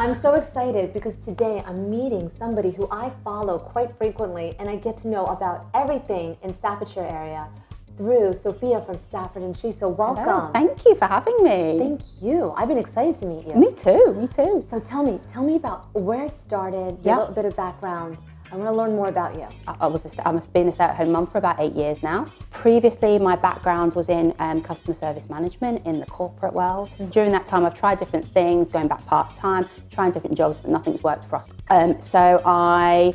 I'm so excited because today I'm meeting somebody who I follow quite frequently, and I get to know about everything in Staffordshire area through Sophia from Staffordshire. So welcome. Hello. Thank you for having me. Thank you. I've been excited to meet you. Me too, me too. So tell me about where it started, a little bit of background. I want to learn more about you. I've been a stay-at-home mum for about 8 years now. Previously, my background was in customer service management in the corporate world. During that time, I've tried different things, going back part-time, trying different jobs, but nothing's worked for us. So I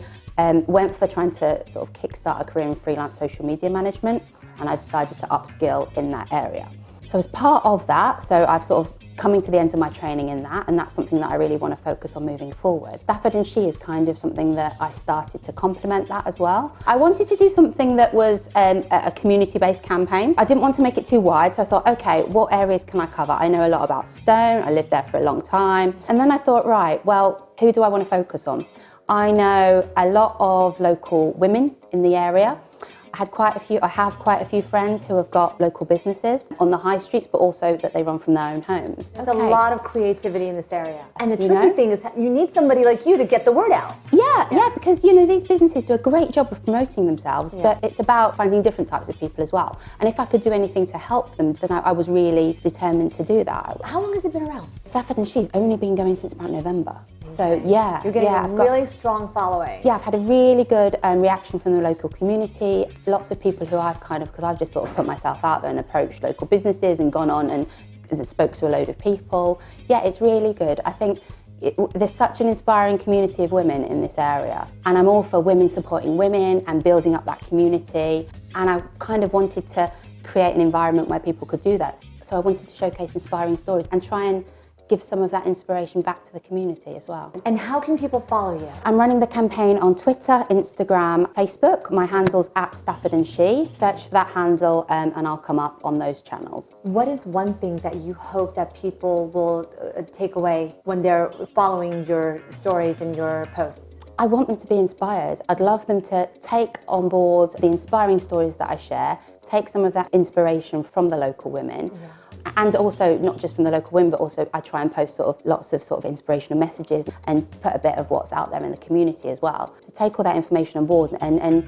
went for trying to sort of kickstart a career in freelance social media management, and I decided to upskill in that area. So as part of that, so I've sort of coming to the end of my training in that, and that's something that I really want to focus on moving forward. Staffordshire is kind of something that I started to complement that as well. I wanted to do something that was a community-based campaign. I didn't want to make it too wide, so I thought, okay, what areas can I cover? I know a lot about Stone, I lived there for a long time. And then I thought, right, well, who do I want to focus on? I know a lot of local women in the area. I have quite a few friends who have got local businesses on the high streets, but also that they run from their own homes. There's a lot of creativity in this area. And the tricky thing is you need somebody like you to get the word out. Yeah, because these businesses do a great job of promoting themselves, but it's about finding different types of people as well. And if I could do anything to help them, then I was really determined to do that. How long has it been around? Staffordshire only been going since about November. So yeah, you're getting a really strong following. Yeah, I've had a really good reaction from the local community. Lots of people who because I've just sort of put myself out there and approached local businesses and gone on and spoke to a load of people. Yeah, it's really good. I think there's such an inspiring community of women in this area, and I'm all for women supporting women and building up that community. And I kind of wanted to create an environment where people could do that. So I wanted to showcase inspiring stories and try and give some of that inspiration back to the community as well. And how can people follow you? I'm running the campaign on Twitter, Instagram, Facebook. My handle's @Staffordshire. Search for that handle and I'll come up on those channels. What is one thing that you hope that people will take away when they're following your stories and your posts? I want them to be inspired. I'd love them to take on board the inspiring stories that I share, take some of that inspiration from the local women. And also not just from the local women, but also I try and post lots of inspirational messages and put a bit of what's out there in the community as well. So take all that information on board and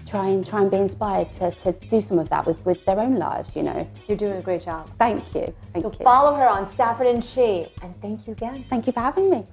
try and be inspired to do some of that with their own lives, You're doing a great job. Thank you. So follow her on Staffordshire, and thank you again. Thank you for having me.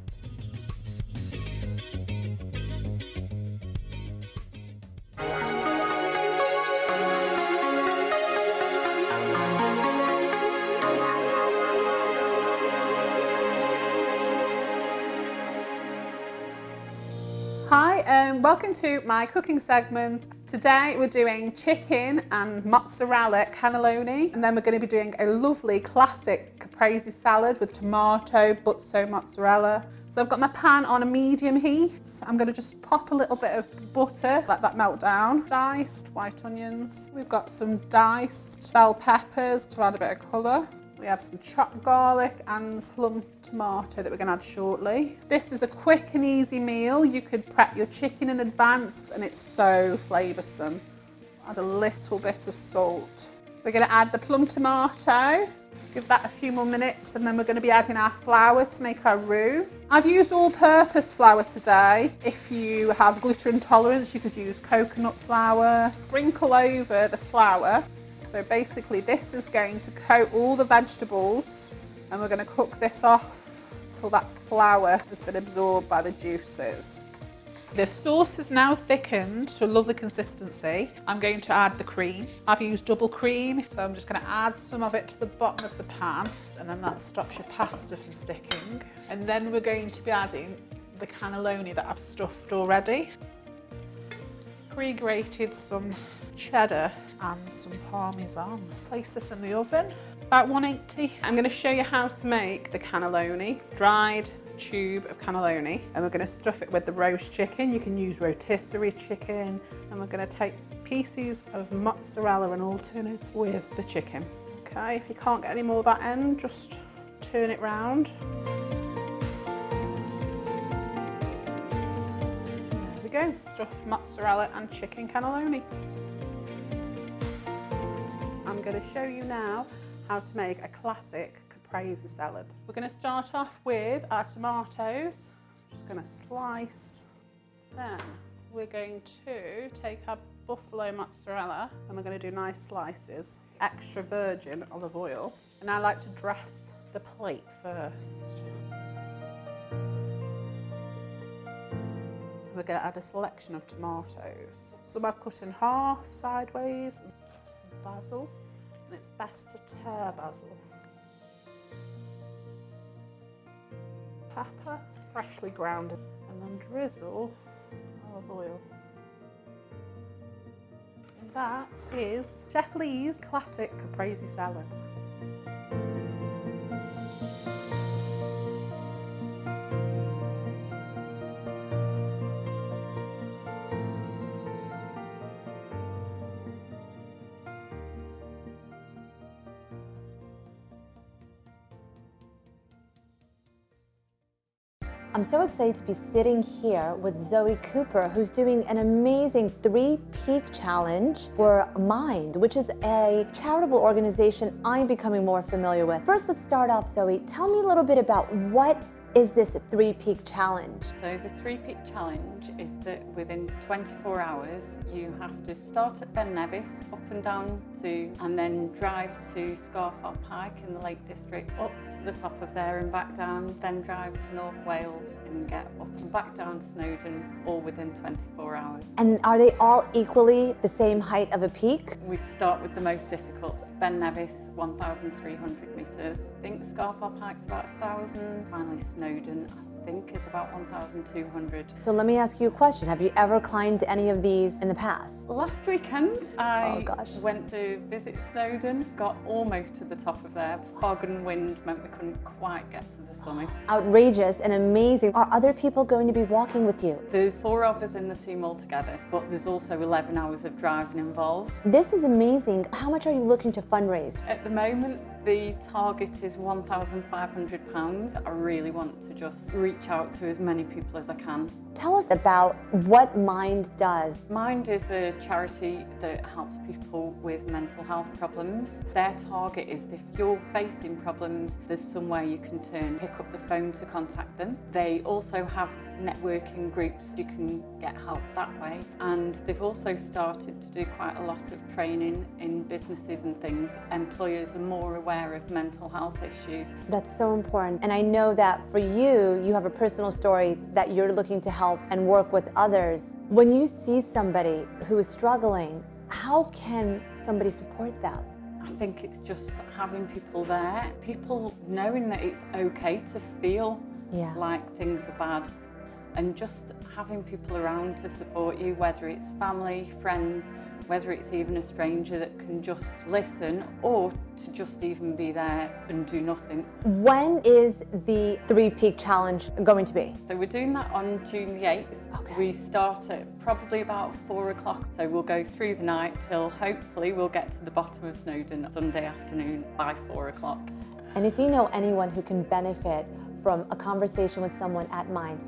Hi, welcome to my cooking segment. Today we're doing chicken and mozzarella cannelloni, and then we're going to be doing a lovely classic caprese salad with tomato, butzo, mozzarella. So I've got my pan on a medium heat. I'm going to just pop a little bit of butter, let that melt down. Diced white onions. We've got some diced bell peppers to add a bit of colour. We have some chopped garlic and plum tomato that we're going to add shortly. This is a quick and easy meal. You could prep your chicken in advance and it's so flavoursome. Add a little bit of salt. We're going to add the plum tomato. Give that a few more minutes and then we're going to be adding our flour to make our roux. I've used all-purpose flour today. If you have gluten intolerance, you could use coconut flour. Sprinkle over the flour. So basically this is going to coat all the vegetables and we're going to cook this off until that flour has been absorbed by the juices. The sauce is now thickened to a lovely consistency. I'm going to add the cream. I've used double cream, so I'm just going to add some of it to the bottom of the pan, and then that stops your pasta from sticking. And then we're going to be adding the cannelloni that I've stuffed already. Pre-grated some cheddar and some parmesan. Place this in the oven, about 180. I'm going to show you how to make the cannelloni, dried tube of cannelloni, and we're going to stuff it with the roast chicken. You can use rotisserie chicken, and we're going to take pieces of mozzarella and alternate with the chicken. Okay, if you can't get any more of that end, just turn it round. There we go, stuffed mozzarella and chicken cannelloni. I'm going to show you now how to make a classic caprese salad. We're going to start off with our tomatoes. Just going to slice. Then we're going to take our buffalo mozzarella and we're going to do nice slices. Extra virgin olive oil. And I like to dress the plate first. We're going to add a selection of tomatoes. Some I've cut in half sideways. Some basil. And it's best to tear basil. Pepper, freshly ground, and then drizzle olive oil. And that is Chef Lee's classic caprese salad. I'm so excited to be sitting here with Zoe Cooper, who's doing an amazing 3-peak challenge for Mind, which is a charitable organization I'm becoming more familiar with. First, let's start off, Zoe. Tell me a little bit about what is this 3-peak challenge? So the 3-peak challenge is that within 24 hours you have to start at Ben Nevis, up and down and then drive to Scarfell Pike in the Lake District, up to the top of there and back down, then drive to North Wales and get up and back down to Snowdon, all within 24 hours. And are they all equally the same height of a peak? We start with the most difficult. Ben Nevis, 1,300 metres. I think Scarfell Pike's about 1,000. Finally Snowdon, I think, is about 1,200. So let me ask you a question. Have you ever climbed any of these in the past? Last weekend, I gosh. went to visit Snowdon, got almost to the top of there. Fog and wind meant we couldn't quite get to the summit. Outrageous and amazing. Are other people going to be walking with you? There's 4 of us in the team altogether, but there's also 11 hours of driving involved. This is amazing. How much are you looking to fundraise? At the moment, the target is £1,500. I really want to just reach out to as many people as I can. Tell us about what Mind does. Mind is a charity that helps people with mental health problems. Their target is if you're facing problems, there's somewhere you can turn. Pick up the phone to contact them. They also have networking groups, you can get help that way. And they've also started to do quite a lot of training in businesses and things. Employers are more aware of mental health issues. That's so important. And I know that for you, you have a personal story that you're looking to help and work with others. When you see somebody who is struggling, how can somebody support them? I think it's just having people there, people knowing that it's okay to feel like things are bad, and just having people around to support you, whether it's family, friends, whether it's even a stranger that can just listen, or to just even be there and do nothing. When is the 3-peak challenge going to be? So we're doing that on June the 8th. Okay. We start at probably about 4 o'clock. So we'll go through the night till hopefully we'll get to the bottom of Snowdon Sunday afternoon by 4 o'clock. And if you know anyone who can benefit from a conversation with someone at Mind,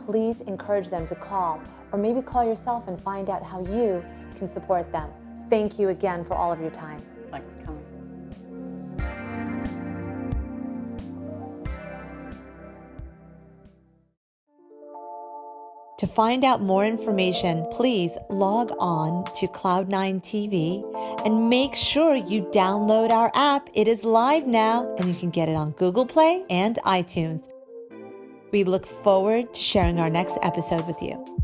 please encourage them to call, or maybe call yourself and find out how you can support them. Thank you again for all of your time. Thanks, Cam. To find out more information, please log on to Cloud9 TV and make sure you download our app. It is live now and you can get it on Google Play and iTunes. We look forward to sharing our next episode with you.